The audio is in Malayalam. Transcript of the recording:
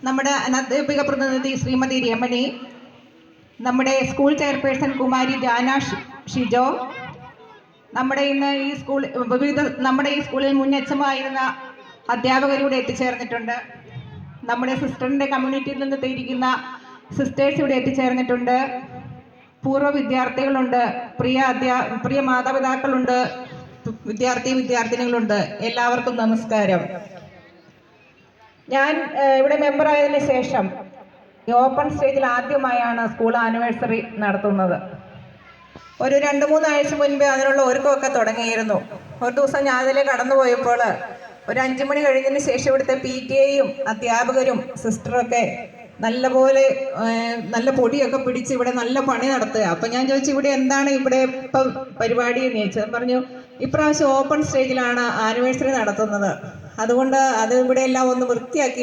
നമ്മുടെ അധ്യാപിക പ്രതിനിധി ശ്രീമതി രമണി, നമ്മുടെ സ്കൂൾ ചെയർപേഴ്സൺ കുമാരി ജാന ഷിജോ, നമ്മുടെ ഈ സ്കൂളിൽ മുൻ എച്ചമായിരുന്ന അധ്യാപകരൂടെ എത്തിച്ചേർന്നിട്ടുണ്ട്. നമ്മുടെ സിസ്റ്ററിൻ്റെ കമ്മ്യൂണിറ്റിയിൽ നിന്ന് എത്തിയിരിക്കുന്ന സിസ്റ്റേഴ്സ് ഇവിടെ എത്തിച്ചേർന്നിട്ടുണ്ട്. പൂർവ്വ വിദ്യാർത്ഥികളുണ്ട്, പ്രിയ മാതാപിതാക്കളുണ്ട്, വിദ്യാർത്ഥിനികളുണ്ട്. എല്ലാവർക്കും നമസ്കാരം. ഞാൻ ഇവിടെ മെമ്പറായതിനു ശേഷം ഈ ഓപ്പൺ സ്റ്റേജിൽ ആദ്യമായാണ് സ്കൂൾ ആനിവേഴ്സറി നടത്തുന്നത്. ഒരു 2-3 ആഴ്ച മുൻപേ അതിനുള്ള ഒരുക്കമൊക്കെ തുടങ്ങിയിരുന്നു. ഒരു ദിവസം ഞാൻ അതിൽ കടന്നുപോയപ്പോൾ ഒരു 5 മണി കഴിഞ്ഞതിന് ശേഷം ഇവിടുത്തെ PTA-യും അധ്യാപകരും സിസ്റ്ററൊക്കെ നല്ലപോലെ നല്ല പൊടിയൊക്കെ പിടിച്ച് ഇവിടെ നല്ല പണി നടത്തുക. അപ്പം ഞാൻ ചോദിച്ചു, ഇവിടെ എന്താണ് ഇവിടെ ഇപ്പം പരിപാടി എന്ന് ചോദിച്ചത്. പറഞ്ഞു, ഇപ്രാവശ്യം ഓപ്പൺ സ്റ്റേജിലാണ് ആനിവേഴ്സറി നടത്തുന്നത്, അതുകൊണ്ട് അത് ഇവിടെ എല്ലാം ഒന്ന് വൃത്തിയാക്കി